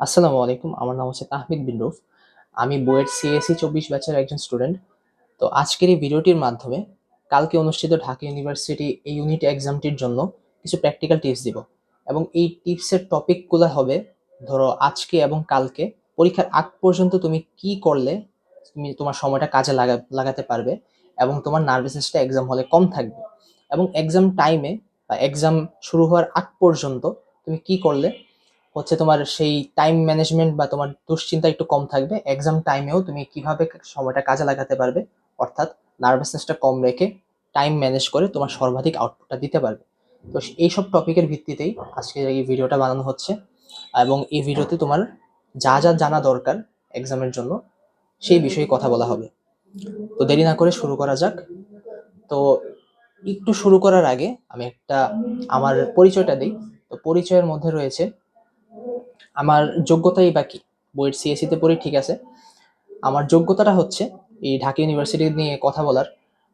আসসালামু আলাইকুম। আমার নাম হচ্ছে তাহমিদ বিন রুফ। আমি বুয়েট সিএসই ২৪ ব্যাচের একজন স্টুডেন্ট। তো আজকের এই ভিডিওটির মাধ্যমে কালকে অনুষ্ঠিত ঢাকা ইউনিভার্সিটি এই ইউনিট এক্সামটির জন্য কিছু প্র্যাকটিক্যাল টিপস দিব। এবং এই টিপসের টপিকগুলো হবে, ধরো আজকে এবং কালকে পরীক্ষার আগ পর্যন্ত তুমি কি করলে তুমি তোমার সময়টা কাজে লাগাতে পারবে এবং তোমার নার্ভাসনেসটা এক্সাম হলে কম থাকবে। এবং এক্সাম টাইমে বা এক্সাম শুরু হওয়ার আগ পর্যন্ত তুমি কি করলে হচ্ছে তোমার সেই টাইম ম্যানেজমেন্ট বা তোমার দুশ্চিন্তা একটু কম থাকবে। এক্সাম টাইমেও তুমি কিভাবে সময়টা কাজে লাগাতে পারবে, অর্থাৎ নার্ভাসনেসটা কম রেখে টাইম ম্যানেজ করে তোমার সর্বাধিক আউটপুটটা দিতে পারবে। তো এইসব টপিকের ভিত্তিতেই আজকে এই ভিডিওটা বানানো হচ্ছে। এবং এই ভিডিওতে তোমার যা যা জানা দরকার এক্সামের জন্য সেই বিষয়ে কথা বলা হবে। তো দেরি না করে শুরু করা যাক। তো একটু শুরু করার আগে আমি একটা আমার পরিচয়টা দিই। তো পরিচয়ের মধ্যে রয়েছে আমার যোগ্যতাই বা কি। বুয়েট সিএসসি তে পড়ি, ঠিক আছে। আমার যোগ্যতাটা হচ্ছে এই ঢাকা ইউনিভার্সিটি নিয়ে কথা বলার।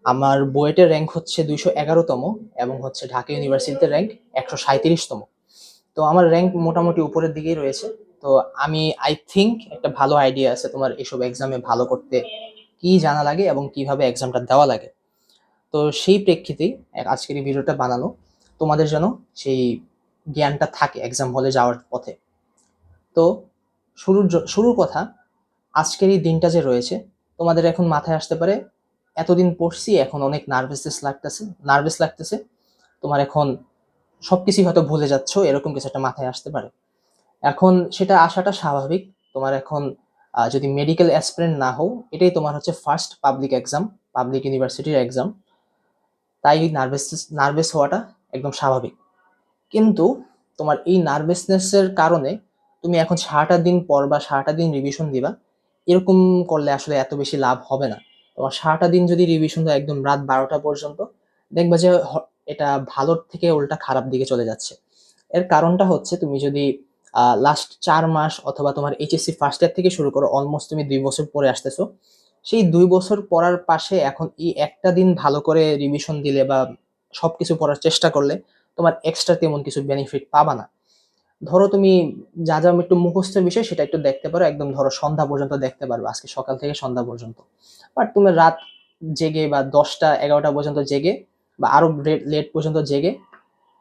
আমার বুয়েটের র্যাঙ্ক হচ্ছে 211তম এবং হচ্ছে ঢাকা ইউনিভার্সিটিতে র্যাঙ্ক 137তম। তো আমার র্যাঙ্ক মোটামুটি উপরের দিকেই রয়েছে। তো আমি আই থিঙ্ক একটা ভালো আইডিয়া আছে তোমার এসব এক্সামে ভালো করতে কি জানা লাগে এবং কিভাবে এক্সামটা দেওয়া লাগে। তো সেই প্রেক্ষিতেই আজকের এই ভিডিওটা বানানো, তোমাদের যেন সেই জ্ঞানটা থাকে এক্সাম হলে যাওয়ার পথে। তো শুরুর কথা, আজকের এই দিনটা যে রয়েছে, তোমাদের এখন মাথায় আসতে পারে এতদিন পড়ছি এখন অনেক নার্ভাস লাগতেছে। তোমার এখন সবকিছুই হয়তো ভুলে যাচ্ছ, এরকম কিছু একটা মাথায় আসতে পারে। এখন সেটা আসাটা স্বাভাবিক। তোমার এখন যদি মেডিকেল অ্যাসপিরেন্ট না হও, এটাই তোমার হচ্ছে ফার্স্ট পাবলিক এক্সাম, পাবলিক ইউনিভার্সিটির এক্সাম। তাই নার্ভাস হওয়াটা একদম স্বাভাবিক। কিন্তু তোমার এই নার্ভাসনেসের কারণে তুমি এখন সারাটা দিন পড়বা, সারাটা দিন রিভিশন দিবা, এরকম করলে আসলে এত বেশি লাভ হবে না। তোমার সারাটা দিন যদি রিভিশন দাও একদম রাত 12টা পর্যন্ত, দেখবা যে এটা ভালোর থেকে উল্টা খারাপ দিকে চলে যাচ্ছে। এর কারণটা হচ্ছে তুমি যদি লাস্ট 4 মাস অথবা তোমার এইচএসসি ফার্স্ট ইয়ার থেকে শুরু করো, অলমোস্ট তুমি 2 বছর পরে আসতেছো। সেই 2 বছর পড়ার পাশে এখন এই একটা দিন ভালো করে রিভিশন দিলে বা সবকিছু পড়ার চেষ্টা করলে তোমার এক্সট্রা তেমন কিছু বেনিফিট পাবা না। ধরো তুমি যা যা একটু মুখস্থ বিষয় সেটা একটু দেখতে পারো, একদম ধরো সন্ধ্যা পর্যন্ত দেখতে পারবে, আজকে সকাল থেকে সন্ধ্যা পর্যন্ত। বাট তুমি রাত জেগে বা 10টা 11টা পর্যন্ত জেগে বা আরো লেট পর্যন্ত জেগে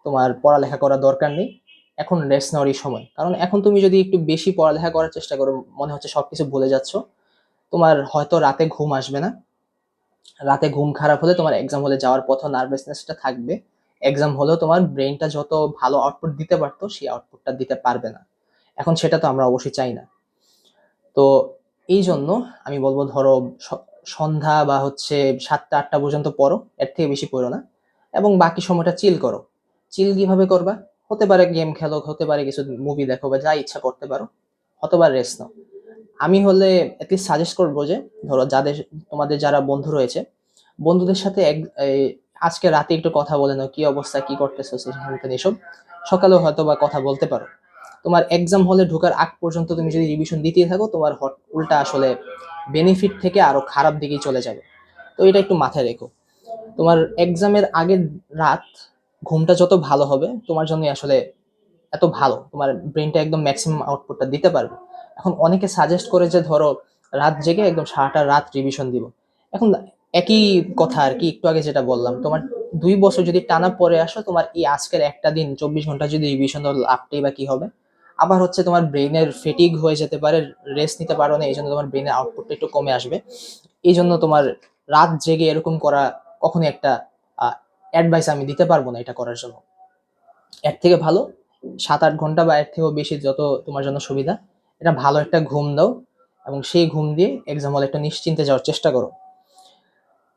তোমার পড়ালেখা করার দরকার নেই। এখন রেস্ট নেওয়ারই সময়, কারণ এখন তুমি যদি একটু বেশি পড়ালেখা করার চেষ্টা করো, মনে হচ্ছে সবকিছু ভুলে যাচ্ছ, তোমার হয়তো রাতে ঘুম আসবে না। রাতে ঘুম খারাপ হলে তোমার এক্সাম হলে যাওয়ার পথে নার্ভাসনেসটা থাকবে। এক্সাম হলেও তোমার ব্রেনটা যত ভালো আউটপুট দিতে পারতো সেই আউটপুটটা দিতে পারবে না। এখন সেটা তো আমরা অবশ্যই চাই না। তো এই জন্য আমি বলবো, ধরো সন্ধ্যা বা হচ্ছে 7টা 8টা পর্যন্ত পড়ো, এর থেকে বেশি পড়ো না। এবং বাকি সময়টা চিল করো। চিল কিভাবে করবা? হতে পারে গেম খেলো, হতে পারে কিছু মুভি দেখো, বা যা ইচ্ছা করতে পারো, অথবা রেস্ট নাও। আমি হলে অ্যাটলিস্ট সাজেস্ট করবো যে, ধরো তোমাদের যারা বন্ধু রয়েছে, বন্ধুদের সাথে আজকে রাতে একটু কথা বলে নাও, কি অবস্থা, কি করতেছো, এসব। সকালেও হয়তো বা কথা বলতে পারো। তোমার এক্সাম হলে ঢোকার আগ পর্যন্ত তুমি যদি রিভিশন দিতেই থাকো, তোমার উল্টা আসলে বেনিফিট থেকে আরো খারাপ দিকেই চলে যাবে। তো এটা একটু মাথায় রেখো। তোমার এক্সামের আগের রাত ঘুমটা যত ভালো হবে তোমার জন্য আসলে এত ভালো, তোমার ব্রেনটা একদম ম্যাক্সিমাম আউটপুটটা দিতে পারবে। এখন অনেকে সাজেস্ট করে যে, ধরো রাত জেগে একদম সারাটা রাত রিভিশন দিব। এখন একই কথা আর কি, একটু আগে যেটা বললাম, তোমার 2 বছর যদি টানা পরে আসো, তোমার এই আজকের একটা দিন 24 ঘন্টা যদি রিভিশন দাও, লাভটাই বা কি হবে? আবার হচ্ছে তোমার ব্রেনের ফেটিগ হয়ে যেতে পারে, রেস্ট নিতে পারো না, এই জন্য তোমার ব্রেনের আউটপুটটা একটু কমে আসবে। এই জন্য তোমার রাত জেগে এরকম করা কখনোই একটা অ্যাডভাইস আমি দিতে পারবো না এটা করার জন্য। এর থেকে ভালো 7-8 ঘন্টা বা এর থেকেও বেশি, যত তোমার জন্য সুবিধা, এটা ভালো একটা ঘুম দাও এবং সেই ঘুম দিয়ে এক্সাম হলে একটা নিশ্চিন্তে যাওয়ার চেষ্টা করো।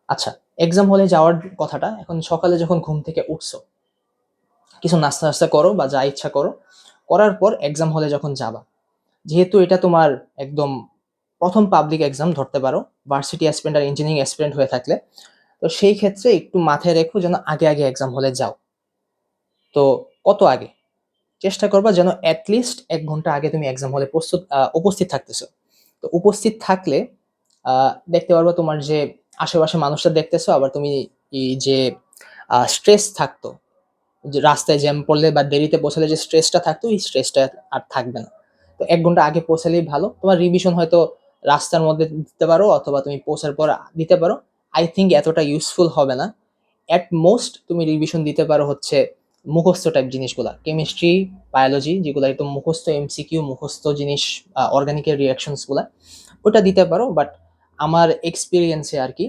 আচ্ছা, এক্সাম হলে যাওয়ার কথাটা, এখন সকালে যখন ঘুম থেকে উঠছো, কিছু নাস্তা নাস্তা করো বা যা ইচ্ছা করো, করার পর এক্সাম হলে যখন যাবা, যেহেতু এটা তোমার একদম প্রথম পাবলিক এক্সাম ধরতে পারো, ভার্সিটি অ্যাসপিরেন্ট আর ইঞ্জিনিয়ারিং অ্যাসপিরেন্ট হয়ে থাকলে, তো সেই ক্ষেত্রে একটু মাথায় রেখো যেন আগে আগে এক্সাম হলে যাও। তো কত আগে? চেষ্টা করবা যেন অ্যাটলিস্ট 1 ঘন্টা আগে তুমি এক্সাম হলে উপস্থিত থাকতেছো। তো উপস্থিত থাকলে দেখতে পারবা তোমার যে আশেপাশে মানুষটা দেখতেছো, আবার তুমি এই যে স্ট্রেস থাকতো, যে রাস্তায় জ্যাম পড়লে বা দেরিতে পৌঁছালে যে স্ট্রেসটা থাকতো, এই স্ট্রেসটা আর থাকবে না। তো তো ১ ঘন্টা আগে পৌঁছালেই ভালো। তোমার রিভিশন হয়তো রাস্তার মধ্যে দিতে পারো অথবা তুমি পৌঁছার পর দিতে পারো। আই থিংক এতটা ইউজফুল হবে না। এট মোস্ট তুমি রিভিশন দিতে পারো হচ্ছে মুখস্থ টাইপ জিনিসগুলা। কেমিস্ট্রি, বায়োলজি যেগুলা একদম মুখস্থ এমসিকিউ, মুখস্থ জিনিস, অর্গানিকের রিঅ্যাকশনস গুলা ওটা দিতে পারো। বাট আমার এক্সপেরিয়েন্সে আরকি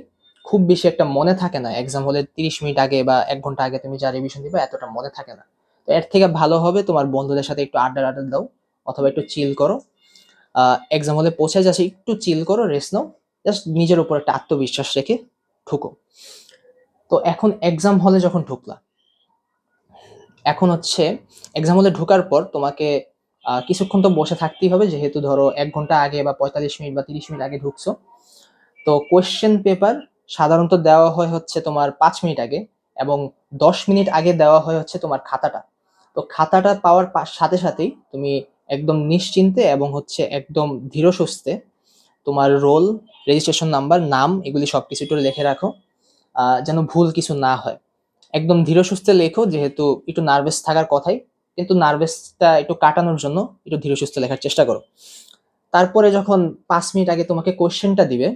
খুব বেশি একটা মনে থাকে না। এক্সাম হলে ৩০ মিনিট আগে বা ১ ঘন্টা আগে তুমি যা রিভিশন দিবা এতটা মনে থাকে না। তো এর থেকে ভালো হবে তোমার বন্ধুদের সাথে একটু আড্ডা দাও অথবা একটু চিল করো। এক্সাম হলে পৌঁছে যাচ্ছে একটু চিল করো, রেস্ট নাও। জাস্ট নিজের উপর একটা আত্মবিশ্বাস রেখে ঢুকো। তো এখন এক্সাম হলে যখন ঢুকলা, এখন হচ্ছে এক্সাম হলে ঢোকার পর তোমাকে কিছুক্ষণ তো বসে থাকতেই হবে, যেহেতু ধরো ১ ঘন্টা আগে বা ৪৫ মিনিট বা ৩০ মিনিট আগে ঢুকছো। তো কোয়েশ্চেন পেপার সাধারণত দেওয়া হয় হচ্ছে তোমার ৫ মিনিট আগে, এবং ১০ মিনিট আগে দেওয়া হয় হচ্ছে তোমার খাতাটা। তো খাতাটা পাওয়ার সাথে সাথেই তুমি একদম নিশ্চিন্তে এবং হচ্ছে একদম ধীর সুস্থে তোমার রোল, রেজিস্ট্রেশন নাম্বার, নাম এগুলি সবকিছু একটু লিখে রাখো, যেন ভুল কিছু না হয়। একদম ধীর সুস্থে লেখো, যেহেতু একটু নার্ভাস থাকার কথাই, কিন্তু নার্ভাসটা একটু কাটানোর জন্য একটু ধীর সুস্থে লেখার চেষ্টা করো। তারপরে যখন ৫ মিনিট আগে তোমাকে কোয়েশ্চেনটা দিবে,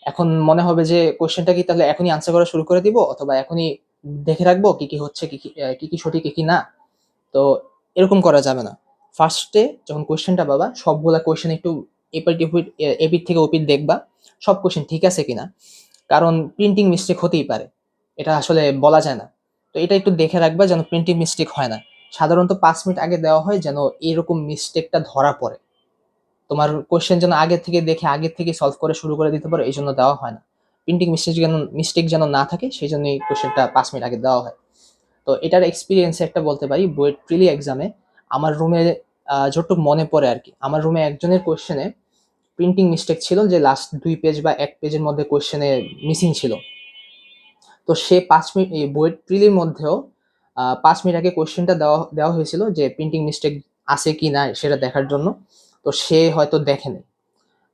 এখন মনে হবে যে কোয়েশ্চেনটা কি তাহলে এখনই আনসার করা শুরু করে দিব, অথবা এখনই দেখে রাখবো কি কি হচ্ছে, কি কি সঠিক কি কি না। তো এরকম করা যাবে না। ফার্স্টে যখন কোয়েশ্চেনটা পাবা, সবগুলা কোয়েশ্চেন একটু এপিঠ থেকে ওপিঠ দেখবা সব কোয়েশ্চেন ঠিক আছে কিনা, কারণ প্রিন্টিং মিস্টেক হতেই পারে, এটা আসলে বলা যায় না। তো এটা একটু দেখে রাখবা যেন প্রিন্টিং মিস্টেক হয় না। সাধারণত ৫ মিনিট আগে দেওয়া হয় যেন এরকম মিস্টেকটা ধরা পড়ে। তোমার কোয়েশ্চেন যেন আগে থেকে দেখে আগে থেকে সলভ করে শুরু করে দিতে পারো, এই জন্য দেওয়া হয় না। প্রিন্টিং মিস্টেক যেন না থাকে সেই জন্যই কোয়েশ্চেনটা ৫ মিনিট আগে দেওয়া হয়। তো এটার এক্সপিরিয়েন্সে একটা বলতে পারি, বুয়েট প্রিলি এক্সামে আমার রুমে যতটুকু মনে পড়ে আরকি, আমার রুমে একজনের কোয়েশ্চেনে প্রিন্টিং মিস্টেক ছিল যে লাস্ট ২ পেজ বা ১ পেজের মধ্যে কোয়েশ্চেনে মিসিং ছিল। তো সে ৫ মিনিট এই বুয়েট প্রিলির মধ্যেও ৫ মিনিট আগে কোয়েশ্চেনটা দেওয়া দেওয়া হয়েছিল যে প্রিন্টিং মিস্টেক আছে কি না সেটা দেখার জন্য। তো সে হয়তো দেখেনি।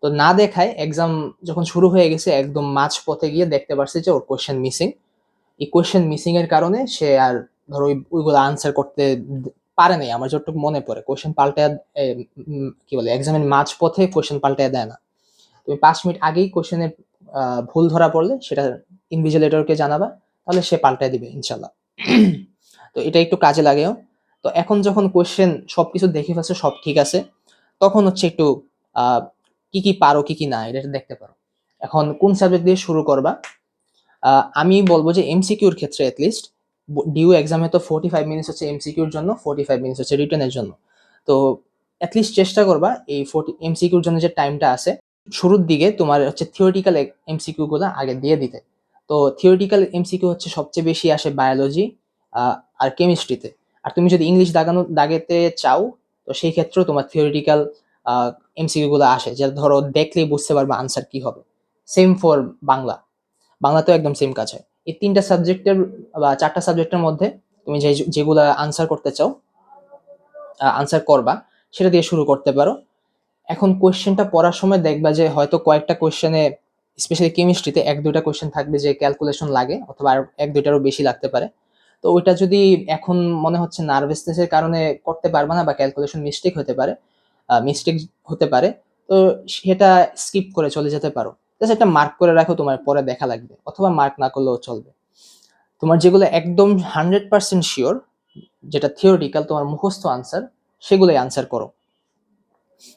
তো না দেখায় এক্সাম যখন শুরু হয়ে গেছে একদম মাঝপথে গিয়ে দেখতে পারছে যে ওর কোয়েশ্চেন মিসিং। এই কোয়েশ্চেন মিসিং এর কারণে সে আর ধরো ওইগুলো আনসার করতে পারে নাই। আমার যতটুকু মনে পড়ে কোয়েশ্চেন পাল্টায় কি বলে এক্সামের মাঝপথে কোয়েশ্চেন পাল্টায় দেয় না। তুমি ৫ মিনিট আগেই কোয়েশ্চেনের ভুল ধরা পড়লে সেটা ইনভিজিলেটরকে জানাবা, তাহলে সে পাল্টায় দিবে ইনশাল্লাহ। তো এটা একটু কাজে লাগেও। তো এখন যখন কোয়েশ্চেন সবকিছু দেখে ফেলছো, সব ঠিক আছে, তখন হচ্ছে একটু আহ, কি কি পারো কি কি না এটা দেখতে পারো। এখন কোন সাবজেক্ট দিয়ে শুরু করবা? আমি বলবো যে এমসিকিউর ক্ষেত্রে অ্যাটলিস্ট ডিউ এক্সামে তো 45 মিনিটস হচ্ছে এমসিকিউর জন্য, 45 মিনিটস হচ্ছে রিটেনের জন্য। তো অ্যাটলিস্ট চেষ্টা করবা এই 40 এমসিকিউর জন্য যে টাইমটা আছে শুরুর দিকে তোমার হচ্ছে থিওরিটিক্যাল এমসিকিউ গুলো আগে দিয়ে দিতে। তো থিওরিটিক্যাল এমসিকিউ হচ্ছে সবচেয়ে বেশি আসে বায়োলজি আর কেমিস্ট্রিতে। আর তুমি যদি ইংলিশ দাগেতে চাও, তো সেই ক্ষেত্রেও তোমার থিওরিটিক্যাল এমসিকিউ গুলো আসে, যা ধরো দেখলেই বুঝতে পারবে আনসার কি হবে। সেম ফর বাংলা, বাংলাতেও একদম সেম কাজ হয়। এই ৩টা সাবজেক্টের বা ৪টা সাবজেক্টের মধ্যে তুমি যেগুলা আনসার করতে চাও, আনসার করবা, সেটা দিয়ে শুরু করতে পারো। এখন কোয়েশ্চেনটা পড়ার সময় দেখবা যে হয়তো কয়েকটা কোয়েশ্চেনে, স্পেশালি কেমিস্ট্রিতে ১-২টা কোয়েশ্চেন থাকবে যে ক্যালকুলেশন লাগে, অথবা আর ১-২টারও বেশি লাগতে পারে। তো ওইটা যদি এখন মনে হচ্ছে নার্ভাসনেসের কারণে করতে পারবা না বা ক্যালকুলেশন মিস্টেক হতে পারে, তো সেটা স্কিপ করে চলে যেতে পারো। জাস্ট একটা মার্ক করে রাখো, তোমার পরে দেখা লাগবে, অথবা মার্ক না করলেও চলবে। তোমার যেগুলো একদম 100% শিওর, যেটা থিওরিটিক্যাল তোমার মুখস্থ আনসার, সেগুলোই আনসার করো।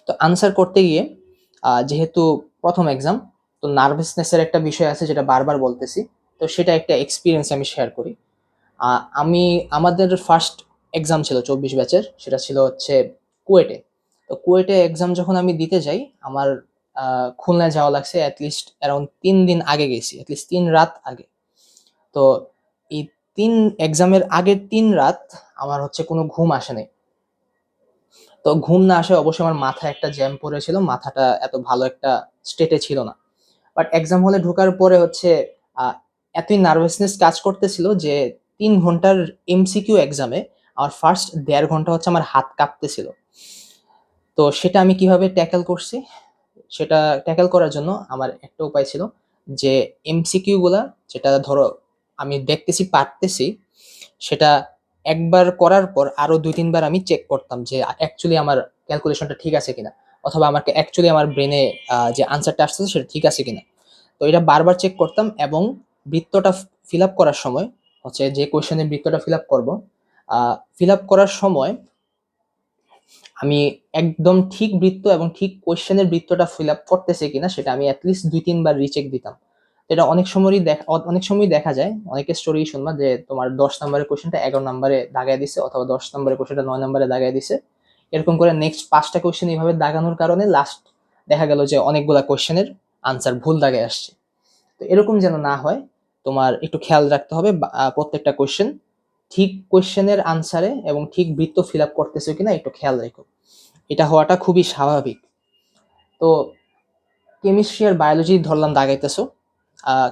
তো আনসার করতে গিয়ে যেহেতু প্রথম এক্সাম, তো নার্ভাসনেসের একটা বিষয় আছে যেটা বারবার বলতেছি। তো সেটা একটা এক্সপিরিয়েন্স আমি শেয়ার করি। আমাদের ফার্স্ট এক্সাম ছিল ২৪ ব্যাচের, সেটা ছিল হচ্ছে কুয়েটে। তো কুয়েটে এক্সাম যখন আমি দিতে যাই, আমার খুলনায় যাওয়া লাগছে অ্যাটলিস্ট অ্যারাউন্ড ৩ দিন আগে গেছি, অ্যাটলিস্ট ৩ রাত আগে। তো এই ৩ এক্সামের আগের ৩ রাত আমার হচ্ছে কোনো ঘুম আসে নাই। তো ঘুম না আসে অবশ্যই আমার মাথায় একটা জ্যাম পড়েছিল, মাথাটা এত ভালো একটা স্টেটে ছিল না। বাট এক্সাম হলে ঢোকার পরে হচ্ছে এতই নার্ভাসনেস কাজ করতেছিল যে ৩ ঘন্টার এমসিকিউ এক্সামে আমার ফার্স্ট ১.৫ ঘন্টা হচ্ছে আমার হাত কাঁপতেছিল। তো সেটা আমি কিভাবে ট্যাকেল করছি? সেটা ট্যাকেল করার জন্য আমার একটা উপায় ছিল যে এমসিকিউ গুলা, যেটা ধরো আমি দেখতেছি পারতেছি, সেটা একবার করার পর আরো ২-৩ বার আমি চেক করতাম যে অ্যাকচুয়ালি আমার ক্যালকুলেশনটা ঠিক আছে কিনা। অথবা আমাকে অ্যাকচুয়ালি আমার ব্রেনে যে আনসারটা আসতেছে সেটা ঠিক আছে কিনা। তো এটা বারবার চেক করতাম এবং বৃত্তটা ফিল আপ করার সময় হচ্ছে যে কোয়েশ্চেনের বৃত্তটা ফিল আপ করবো, ফিল আপ করার সময় আমি একদম ঠিক বৃত্ত এবং ঠিক কোয়েশ্চেনের বৃত্তটা ফিল আপ করতেছে কিনা সেটা আমি এটলিস্ট ২-৩ বার রিচেক দিতাম। এটা অনেক সময়ই দেখা যায়, অনেকের স্টোরি শুনবা যে তোমার ১০ নাম্বারের কোয়েশ্চেনটা ১১ নাম্বারে দাগায় দিছে অথবা ১০ নাম্বারের কোয়েশ্চেনটা ৯ নাম্বারে দাগায় দিছে। এরকম করে নেক্সট ৫ টা কোয়েশ্চেন এভাবে দাগানোর কারণে লাস্ট দেখা গেল যে অনেকগুলা কোয়েশ্চেনের আনসার ভুল দাগায় আসছে। তো এরকম যেন না হয় তোমার একটু খেয়াল রাখতে হবে প্রত্যেকটা কোয়েশ্চেন ঠিক কোয়েশ্চেনের আনসারে এবং ঠিক বৃত্ত ফিল আপ করতেছো কিনা একটু খেয়াল রেখো। এটা হওয়াটা খুবই স্বাভাবিক। তো কেমিস্ট্রি আর বায়োলজি ধরলাম দাগাইতেছো,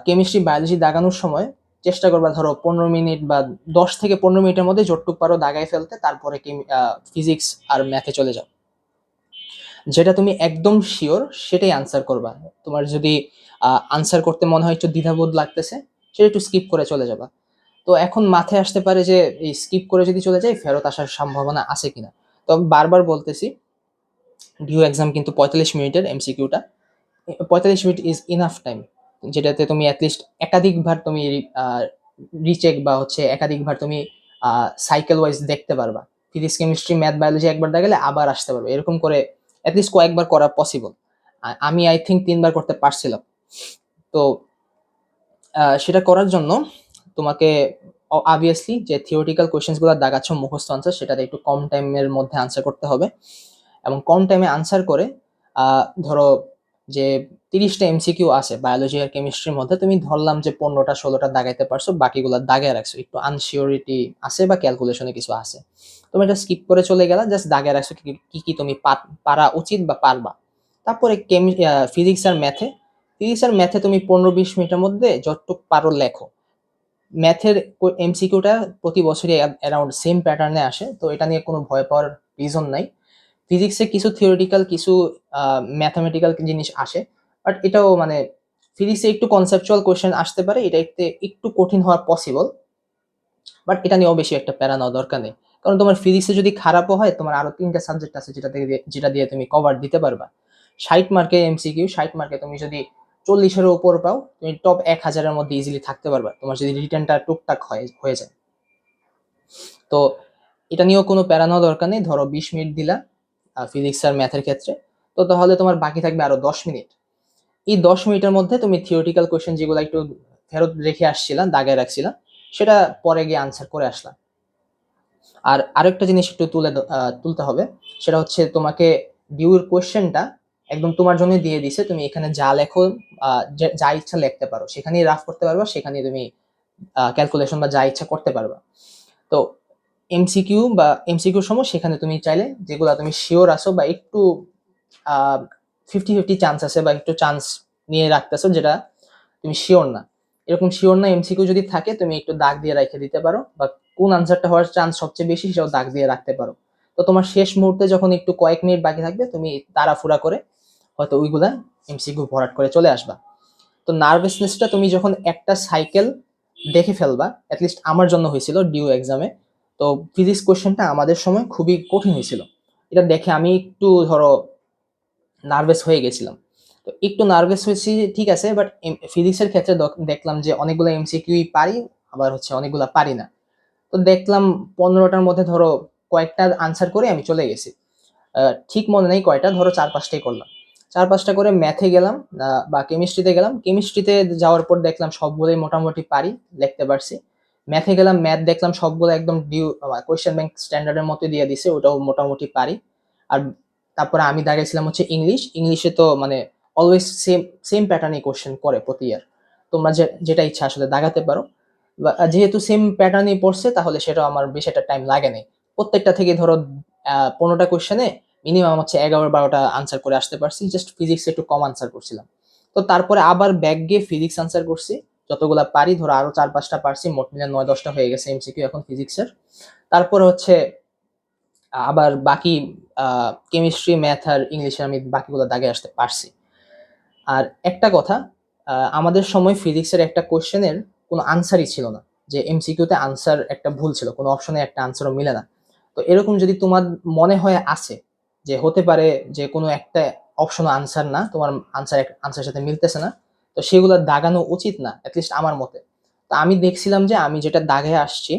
কেমিস্ট্রি বায়োলজি দাগানোর সময় চেষ্টা করবা ধরো ১৫ মিনিট বা ১০ থেকে ১৫ মিনিটের মধ্যে যতটুক পারো দাগাই ফেলতে, তারপরে ফিজিক্স আর ম্যাথে চলে যাও। যেটা তুমি একদম শিওর সেটাই আনসার করবা। তোমার যদি আনসার করতে মনে হয় একটু দ্বিধাবোধ লাগতেছে, সেটা একটু স্কিপ করে চলে যাবা। তো এখন মাথায় আসতে পারে যে এই স্কিপ করে যদি চলে যাই ফেরত আসার সম্ভাবনা আছে কিনা। তো আমি বারবার বলতেছি ডিউ এক্সাম কিন্তু ৪৫ মিনিটের এমসিকিউটা। ৪৫ মিনিট ইজ ইনাফ টাইম, যেটাতে তুমি অ্যাটলিস্ট একাধিকবার তুমি রিচেক বা হচ্ছে একাধিকবার তুমি সাইকেল ওয়াইজ দেখতে পারবা। ফিজিক্স কেমিস্ট্রি ম্যাথ বায়োলজি একবার দেখালে আবার আসতে পারবে, এরকম করে অ্যাটলিস্ট কয়েকবার করা পসিবল। আমি আই থিঙ্ক ৩ বার করতে পারছিলাম। তো সেটা করার জন্য তোমাকে অবভিয়াসলি যে থিওরিটিক্যাল কোয়েশ্চেন্সগুলো দাগাচ্ছ মুখস্থ আনসার, সেটাতে একটু কম টাইমের মধ্যে আনসার করতে হবে এবং কম টাইমে আনসার করে ধরো যে ৩০টা এমসিকিউ আছে বায়োলজি আর কেমিস্ট্রির মধ্যে, তুমি ধরলাম যে ১৫টা ১৬টা দাগাইতে পারছো, বাকিগুলো দাগায় রাখছো, একটু আনসিওরিটি আছে বা ক্যালকুলেশনে কিছু আছে, তুমি এটা স্কিপ করে চলে গেলা, জাস্ট দাগায় রাখছো কি কি তুমি পারা উচিত বা পারবা। তারপরে ফিজিক্স আর ম্যাথে তুমি ১৫-২০ মিনিটের মধ্যে যতটুক পারো লেখো। ম্যাথের এমসিকিউটা প্রতি বছরই অ্যারাউন্ড সেম প্যাটার্নে আসে, তো এটা নিয়ে কোনো ভয় পাওয়ার রিজন নাই। ফিজিক্সে কিছু থিওরিটিক্যাল কিছু ম্যাথামেটিক্যাল জিনিস আসে, বাট এটাও মানে ফিজিক্সে একটু কনসেপচুয়াল কোয়েশ্চেন আসতে পারে, এটা একটু কঠিন হওয়া পসিবল, বাট এটা নিয়েও বেশি একটা প্যারা নেওয়া দরকার নেই। কারণ তোমার ফিজিক্সে যদি খারাপও হয় তোমার আরো ৩টা সাবজেক্ট আছে যেটা দিয়ে তুমি কভার দিতে পারবা। ৬০ মার্কে এমসিকিউ, ৬০ মার্কে তুমি যদি ৪০-এর উপর পাও তুমি টপ ১,০০০-এর মধ্যে ইজিলি থাকতে পারবা, তোমার যদি রিটেনটা টুকটাক হয়ে যায়। তো এটা নিয়েও কোনো প্যারা নেওয়া দরকার নেই। ধরো ২০ মিনিট দিলা ফিজিক্স আর ম্যাথের ক্ষেত্রে, তো তাহলে তোমার বাকি থাকবে আরো ১০ মিনিট। এই ১০ মিনিটের মধ্যে তুমি থিওরিটিক্যাল কোয়েশ্চেন যেগুলো একটু ফেরত রেখে আসছিলা, দাগায় রাখছিলা, সেটা পরে গিয়ে আনসার করে আসলা। আর আরেকটা জিনিস একটু তুলতে হবে, সেটা হচ্ছে তোমাকে ডিউর কোয়েশ্চেনটা একদম তোমার জন্য দিয়ে দিছে, তুমি এখানে যা লেখো যা ইচ্ছা লিখতে পারো, সেখানেই রাফ করতে পারবা, সেখানেই তুমি ক্যালকুলেশন বা যা ইচ্ছা করতে পারবা। তো এমসিকিউর সময় সেখানে তুমি চাইলে যেগুলা তুমি শিওর আছো বা একটু 50-50 চান্স আছে বা একটু চান্স নিয়ে রাখতেছো যেটা তুমি শিওর না, এরকম শিওর না এমসিকিউ যদি থাকে তুমি একটু দাগ দিয়ে রেখে দিতে পারো, বা কোন আনসারটা হওয়ার চান্স সবচেয়ে বেশি সেটাও দাগ দিয়ে রাখতে পারো। তো তোমার শেষ মুহূর্তে যখন একটু কয়েক মিনিট বাকি থাকবে তুমি তাড়াহুড়া করে হয়তো ওইগুলা এমসিকিউ ভরাট করে চলে আসবা। তো নার্ভাসনেসটা তুমি যখন একটা সাইকেল দেখে ফেলবা, অ্যাটলিস্ট আমার জন্য হয়েছিল ডিউ এক্সামে। তো ফিজিক্স কোয়েশ্চেনটা আমাদের সময় খুবই কঠিন হয়েছিল, এটা দেখে আমি একটু ধরো নার্ভাস হয়ে গেছিলাম। তো একটু নার্ভাস হয়েছি ঠিক আছে, বাট ফিজিক্সের ক্ষেত্রে দেখলাম যে অনেকগুলো এমসিকিউই পারি, আবার হচ্ছে অনেকগুলো পারি না। তো দেখলাম ১৫টার মধ্যে ধরো কয়েকটা আনসার করে আমি চলে গেছি। ঠিক মনে নেই কয়টা, ধরো ৪-৫টাই করলাম। ৪-৫টা করে ম্যাথে গেলাম বা কেমিস্ট্রিতে গেলাম। কেমিস্ট্রিতে যাওয়ার পর দেখলাম সবগুলোই মোটামুটি পারি, লিখতে পারছি। ম্যাথে গেলাম, ম্যাথ দেখলাম সবগুলো একদম কোয়েশ্চেন ব্যাংক স্ট্যান্ডার্ডের মতো দিয়ে দিছে, ওটাও মোটামুটি পারি। আর তারপরে আমি দাঁড়িয়েছিলাম হচ্ছে ইংলিশে তো মানে অলওয়েজ সেম সেম প্যাটার্নই কোয়েশ্চেন করে প্রতি ইয়ার। তোমরা যেটা ইচ্ছা আসলে দাগাতে পারো, যেহেতু সেম প্যাটার্নই পড়ছে তাহলে সেটাও আমার বেশি একটা টাইম লাগে নাই। প্রত্যেকটা থেকে ধরো ১৫টা কোয়েশ্চেনে মিনিমাম হচ্ছে ১১-১২টা আনসার করে আসতে পারছি, জাস্ট ফিজিক্সে একটু কম আনসার করছিলাম। তো তারপরে আবার ব্যাক গিয়ে ফিজিক্স আনসার করছি যতগুলা পারি, ধরো আরো ৪-৫টা পারছি, মোট মিলে ৯-১০টা হয়ে গেছে এমসিকিউ এখন ফিজিক্সের। তারপরে হচ্ছে আবার বাকি কেমিস্ট্রি ম্যাথ আর ইংলিশে আমি বাকিগুলো দাগে আসতে পারছি। আর একটা কথা, আমাদের সময় ফিজিক্সের একটা কোয়েশ্চেনের কোনো আনসারই ছিল না, যে এমসিকিউতে আনসার একটা ভুল ছিল, কোনো অপশনে একটা আনসারও মিলে না। তো এরকম যদি তোমার মনে হয় আছে যে হতে পারে যে কোনো একটা অপশন আনসার না, তোমার আনসারের সাথে মিলতেছে না, তো সেগুলো দাগানো উচিত না, অ্যাটলিস্ট আমার মতে। তো আমি দেখছিলাম যে আমি যেটা দাগে আসছি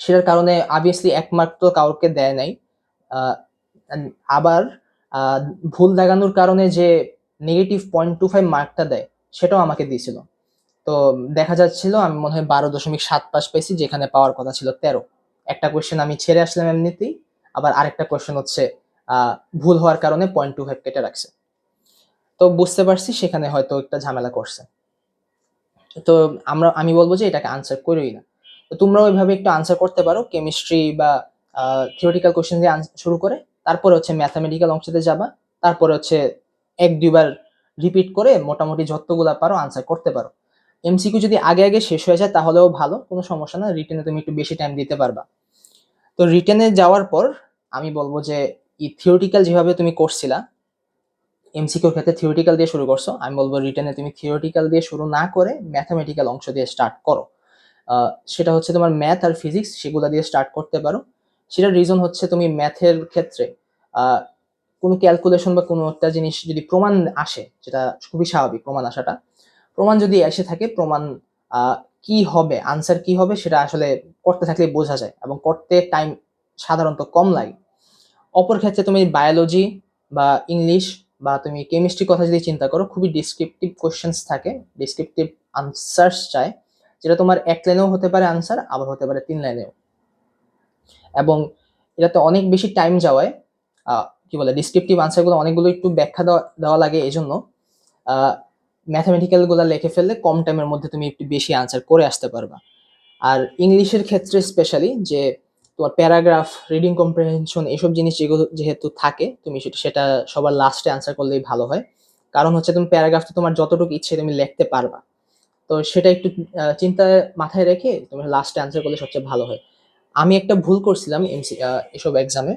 সেটার কারণে অবভিয়াসলি ১ মার্ক তো কাউকে দেয় নাই। আ আবার আ ভুল দাগানোর কারণে যে -0.25 মার্কটা দেয় সেটাও আমাকে দিয়েছিল। তো দেখা যাচ্ছিল আমি মনে হয় 12.7 পাস পেয়েছি, যেখানে পাওয়ার কথা ছিল 13। একটা কোয়েশ্চেন আমি ছেড়ে আসলাম এমনিতেই, আবার আরেকটা কোয়েশ্চেন হচ্ছে আ ভুল হওয়ার কারণে 0.25 কেটে রাখছে। তো বুঝতে পারছি সেখানে হয়তো একটা ঝামেলা করছে। তো আমি বলব যে এটাকে আনসার কইরোই না। তো তোমরাও এভাবে একটু আনসার করতে পারো কেমিস্ট্রি বা থিওরিটিক্যাল কোয়েশ্চেন দিয়ে শুরু করে, তারপরে হচ্ছে ম্যাথমেটিক্যাল অংশতে যাবা, তারপরে হচ্ছে ১-২ বার রিপিট করে মোটামুটি যতগুলা পারো আনসার করতে পারো। এমসিকিউ যদি আগে শেষ হয়ে যায় তাহলেও ভালো, কোনো সমস্যা না। রিটেনে তুমি একটু বেশি টাইম দিতে পারবা। তো রিটেনে যাওয়ার পর আমি বলব যে থিওরিটিক্যাল যেভাবে তুমি করছিলা, এমসিকিউর ক্ষেত্রে থিওরিটিক্যাল দিয়ে শুরু করছো, আমি বলব রিটেনে তুমি থিওরিটিক্যাল দিয়ে শুরু না করে ম্যাথমেটিক্যাল অংশ দিয়ে স্টার্ট করো। সেটা হচ্ছে তোমার ম্যাথ আর ফিজিক্স, সেগুলা দিয়ে স্টার্ট করতে পারো। সেটার রিজন হচ্ছে তুমি ম্যাথের ক্ষেত্রে কোনো ক্যালকুলেশন বা কোনো একটা জিনিস যদি প্রমাণ আসে, যেটা খুবই স্বাভাবিক প্রমাণ আসাটা, প্রমাণ যদি এসে থাকে, প্রমাণ কি হবে, আনসার কি হবে সেটা আসলে করতে থাকলে বোঝা যায় এবং করতে টাইম সাধারণত কম লাগে। অপর ক্ষেত্রে তুমি বায়োলজি বা ইংলিশ বা তুমি কেমিস্ট্রির কথা যদি চিন্তা করো, খুবই ডিসক্রিপটিভ কোয়েশ্চেন্স থাকে, ডিসক্রিপটিভ আনসার্স চায়, যেটা তোমার ১ লাইনেও হতে পারে আনসার, আবার হতে পারে ৩ লাইনেও। এবং এটাতে অনেক বেশি টাইম যাওয়ায় কি বলে ডিসক্রিপটিভ আনসারগুলো অনেকগুলো একটু ব্যাখ্যা দেওয়া লাগে, এজন্য ম্যাথমেটিক্যাল গুলা লিখে ফেললে কম টাইমের মধ্যে তুমি একটু বেশি আনসার করে আসতে পারবা। আর ইংলিশের ক্ষেত্রে স্পেশালি যে তোমার প্যারাগ্রাফ, রিডিং কম্প্রিহেনশন এসব জিনিস যেগুলো যেহেতু থাকে, তুমি সেটা সবার লাস্টে আনসার করলেই ভালো হয়। কারণ হচ্ছে তুমি প্যারাগ্রাফটা তোমার যতটুকু ইচ্ছে তুমি লিখতে পারবা। তো সেটা একটু চিন্তায় মাথায় রেখে তুমি লাস্টে আনসার করলে সবচেয়ে ভালো হয়। আমি একটা ভুল করছিলাম এসব এক্সামে,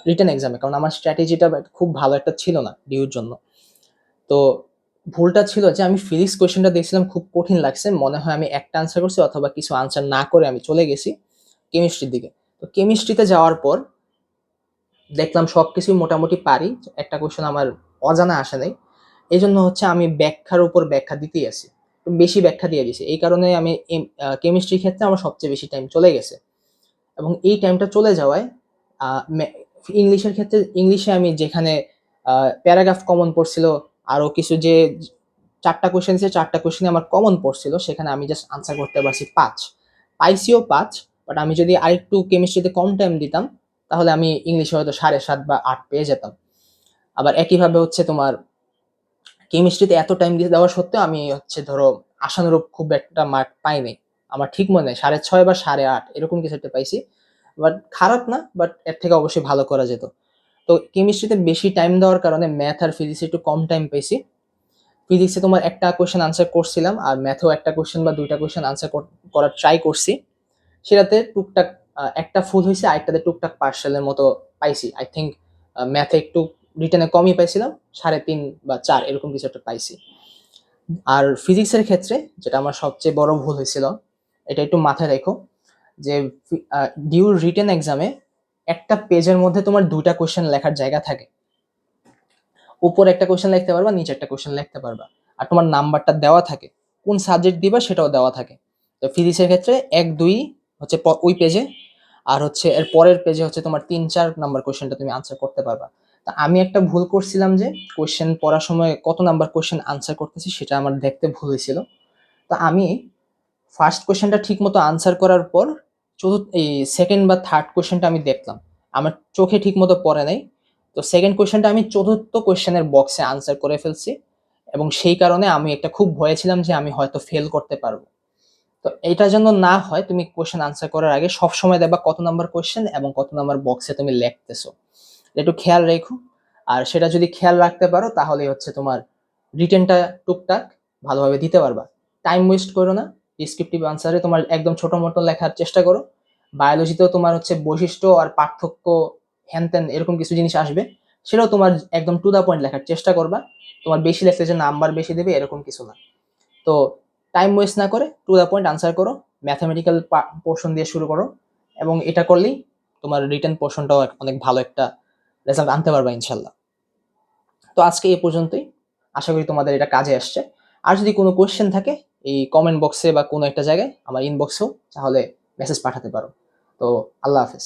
রিটেন এক্সামে, কারণ আমার স্ট্র্যাটেজিটা খুব ভালো একটা ছিল না ডিউর জন্য। তো ভুলটা ছিল যে আমি ফিজিক্স কোয়েশ্চেনটা দেখছিলাম খুব কঠিন লাগছে। মনে হয় আমি একটা আনসার করছি অথবা কিছু আনসার না করে আমি চলে গেছি কেমিস্ট্রির দিকে। তো কেমিস্ট্রিতে যাওয়ার পর দেখলাম সবকিছুই মোটামুটি পারি। একটা কোয়েশ্চেন আমার অজানা আসে নাই। এজন্য হচ্ছে আমি ব্যাখ্যার উপর ব্যাখ্যা দিতেই আছি। বেশি ব্যাখ্যা দিয়ে দিছি। এই কারণে আমি কেমিস্ট্রির ক্ষেত্রে আমার সবচেয়ে বেশি টাইম চলে গেছে। এবং এই টাইমটা চলে যাওয়ায় আ মে ইংলিশের ক্ষেত্রে ইংলিশে আমি যেখানে প্যারাগ্রাফ কমন পড়ছিল, আরো কিছু যে ৪ টা কোয়েশ্চেন ছিল, ৪ টা কোয়েশ্চেনই আমার কমন পড়ছিল। সেখানে আমি জাস্ট আনসার করতে পারছি ৫। পাইছিও ৫, বাট আমি যদি আরেকটু কেমিস্ট্রিতে কম টাইম দিতাম, তাহলে আমি ইংলিশে হয়তো ৭.৫ বা ৮ পেয়ে যেতাম। আবার একইভাবে হচ্ছে তোমার কেমিস্ট্রিতে এত টাইম দিয়ে দেওয়া সত্ত্বেও আমি হচ্ছে ধরো আশানুরূপ খুব একটা মার্ক পাই নাই। আমার ঠিক মনে নেই ৬.৫ বা ৮.৫ এরকম কিছু একটা পাইছি। বাট খারাপ না, বাট এর থেকে অবশ্যই ভালো করা যেত। তো কেমিস্ট্রিতে বেশি টাইম দেওয়ার কারণে ম্যাথ আর ফিজিক্সে একটু কম টাইম পেয়েছি। ফিজিক্সে তোমার একটা কোয়েশ্চেন আনসার করছিলাম, আর ম্যাথেও একটা কোয়েশ্চেন বা ২ টা কোয়েশ্চেন আনসার করার ট্রাই করছি। সেটাতে টুকটাক একটা ফুল হইছে, আরেকটাতে টুকটাক পার্শিয়ালের মতো পাইছি। আই থিংক ম্যাথে একটু রিটেনে কমই পাইছিলাম। ৩.৫ বা ৪ এরকম কিছু একটা পাইছি। আর ফিজিক্সের ক্ষেত্রে যেটা আমার সবচেয়ে বড় ভুল হয়েছিল, এটা একটু মাথায় রেখো যে ডিউ রিটেন এক্সামে একটা পেজের মধ্যে তোমার ২ টা কোয়েশ্চেন লেখার জায়গা থাকে। উপরে একটা কোয়েশ্চেন লিখতে পারবা, নিচে একটা কোয়েশ্চেন লিখতে পারবা। আর তোমার নাম্বারটা দেওয়া থাকে। কোন সাবজেক্ট দিবা সেটাও দেওয়া থাকে। তো ফিজিক্সের ক্ষেত্রে ১, ২ হচ্ছে ওই পেজে, আর হচ্ছে এর পরের পেজে হচ্ছে তোমার ৩, ৪ নাম্বার কোয়েশ্চেনটা তুমি আনসার করতে পারবা। তা আমি একটা ভুল করছিলাম যে কোয়েশ্চেন পড়ার সময় কত নাম্বার কোয়েশ্চেন আনসার করতেছি সেটা আমার দেখতে ভুল হয়েছিল। তো আমি ফার্স্ট কোয়েশ্চেনটা ঠিকমতো আনসার করার পর এই সেকেন্ড বা থার্ড কোয়েশ্চেনটা আমি দেখলাম। আমার চোখে ঠিকমতো পড়ে নাই। তো সেকেন্ড কোয়েশ্চেনটা আমি চতুর্থ কোয়েশ্চেনের বক্সে আনসার করে ফেলছি, এবং সেই কারণে আমি একটা খুব ভয়ে ছিলাম যে আমি হয়তো ফেল করতে পারবো। তো এটা যেন না হয়, তুমি কোয়েশ্চেন আনসার করার আগে সবসময় দেখবা কত নাম্বার কোয়েশ্চেন এবং কত নাম্বার বক্সে তুমি লিখতেছো। একটু খেয়াল রেখো। আর সেটা যদি খেয়াল রাখতে পারো তাহলে হচ্ছে তোমার রিটেনটা টুকটাক ভালোভাবে দিতে পারবা। টাইম ওয়েস্ট করো না। ডিসক্রিপটিভ আনসারে তোমার একদম ছোট মতো লেখার চেষ্টা করো। বায়োলজিতেও তোমার হচ্ছে বৈশিষ্ট্য আর পার্থক্য, হ্যান ত্যান এরকম কিছু জিনিস আসবে, সেটাও তোমার একদম টু দা পয়েন্ট লেখার চেষ্টা করবা। তোমার বেশি লেখলে যে নাম্বার বেশি দেবে এরকম কিছু না। তো টাইম ওয়েস্ট না করে টু দ্য পয়েন্ট আনসার করো, ম্যাথামেটিক্যাল পোর্শন দিয়ে শুরু করো, এবং এটা করলেই তোমার রিটেন পোর্শনটাও অনেক ভালো একটা রেজাল্ট আনতে পারবা ইনশাল্লাহ। তো আজকে এই পর্যন্তই, আশা করি তোমাদের এটা কাজে আসছে। আর যদি কোনো কোয়েশ্চেন থাকে এই কমেন্ট বক্সে বা কোনো একটা জায়গায় আমার ইনবক্সেও তাহলে মেসেজ পাঠাতে পারো। তো আল্লাহ হাফেজ।